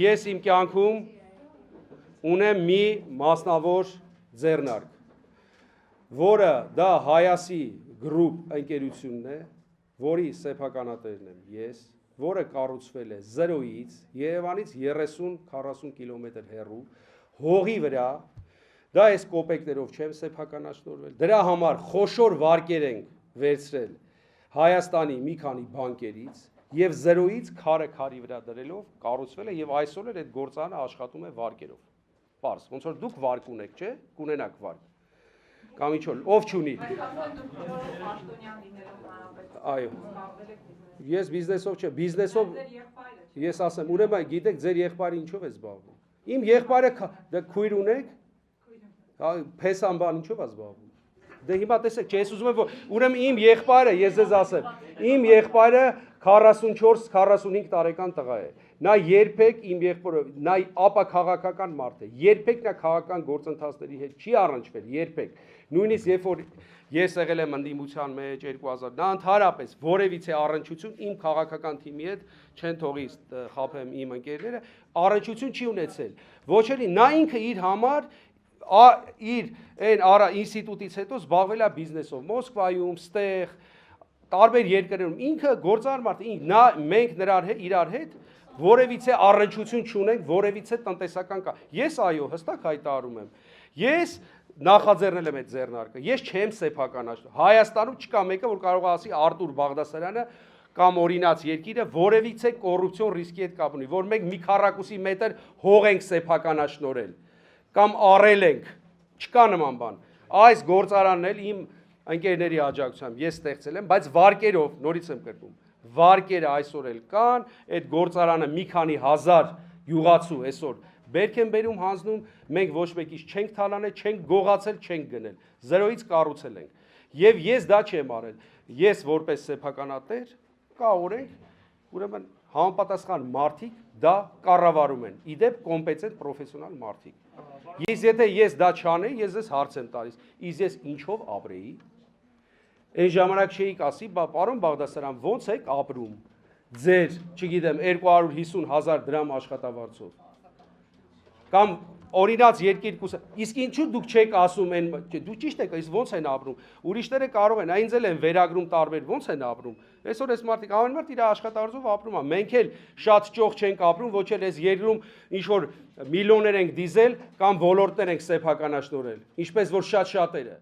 Ես իմ կյանքում ունեմ մի մասնավոր ձեռնարկ, որը դա Հայասի գրուպ ընկերությունն է, որի սեփականատերն եմ ես, որը կառուցվել է 0-ից Երևանից 30-40 կիլոմետր հեռու, հողի վրա, դա այս կոպեկներով չեմ սեփականաշնորհվել, դրա համար խոշոր վարկեր ենք վերցրել Հայաստանի մի քանի բանկերից եւ 0-ից քարի վրա դրելով կառուցվել է եւ այսօր էլ այդ գործարանը աշխատում է վարկերով։ Պարզ, ոնց որ դուք վարկ ունեք, չէ՞, կունենաք վարկ։ Կամ ինչ որ ով չունի։ Այո։ Ես բիզնեսով չէ, բիզնեսով ես ասեմ, ուրեմն գիտեք ձեր եղբայրը ինչով է զբաղվում։ Իմ եղբայրը դա քույր ունեք։ Փեսան բան ինչով է զբաղվում։ Դե հիմա տեսեք, չէ, ես ուզում եմ որ ուրեմն իմ եղբայրը, ես ձեզ ասեմ, իմ եղբայրը 44-45 տարեկան տղա է։ Նա երբեք իմ եղբորը, նա ապաքաղաքական մարդ է, երբեք նա քաղաքական գործընթացների հետ չի առնչվել, երբեք։ Նույնիսկ երբ որ ես եղել եմ ընդդիմության մեջ 2000, նա ընդհանրապես որևիցե առնչություն իմ քաղաքական թիմի հետ չեն թողի խաբեմ իմ ընկերները, առնչություն չի ունեցել։ Ոչ էլի, նա ինքը իր համար իր այն ինստիտուտից հետո զբաղվել է բիզնեսով, Մոսկվայում, ստեղ, տարբեր երկրներում, ինքը գործարար մարդ է, մենք իրար հետ որևիցե առնչություն չունենք, որևիցե տնտեսական կա։ Ես այո, հստակ հայտարարում եմ։ Ես նախաձեռնել եմ այդ ձեռնարկը։ Ես չեմ սեփականաշնորհ։ Հայաստանում չկա մեկը, որ կարող է ասի Արտուր Բաղդասարյանը կամ օրինաց երկիրը որևիցե կոռուպցիոն ռիսկի հետ կապ ունի, որ մենք մի քառակուսի մետր հող ենք սեփականաշնորհել կամ առել ենք, չկա նման բան։ Այս գործարանն էլ իմ ընկերների աջակցությամբ ես ստեղծել եմ, բայց վարկերով, նորից եմ կրկնում, վարկերը այսօր էլ կան, այդ գործարանը մի քանի հազար յուղացու այսօր բերք են բերում հանձնում, մենք ոչ մեկից չենք թալանել, չենք գողացել, չենք գնել, 0-ից կառուցել ենք։ Եվ ես դա չեմ արել։ Ես որպես սեփականատեր կա օրենք, ուրեմն համապատասխան մարդիկ դա կառավարում են։ Իդեպ կոմպետենտ պրոֆեսիոնալ մարդիկ։ Ես եթե ես դա չանեի, ես ես հարց եմ տալիս, իսկ ես ինչով ապրեի։ Այն ժամանակ չէիք ասի, բա պարոն Բաղդասարյան, ո՞նց եք ապրում ձեր, չգիտեմ, 250,000 դրամ աշխատավարձով։ Կամ օրինաց երկիր կուսը, իսկ ինչու դուք չեք ասում այն, դու ճիշտ եք, իսկ ո՞նց են ապրում։ Ուրիշները կարող են, այնց էլ են վերագրում տարբեր, ո՞նց են ապրում։ Այսօր այս մարդիկ ամեն մարդ իր աշխատավարձով ապրում է։ Մենք էլ շատ ճոխ չենք ապրում, ոչ էլ այս երկրում ինչ որ միլիոններ ենք դիզել կամ ոլորտներ ենք սեփականաշնորհել, ինչպես որ շատ շատերը։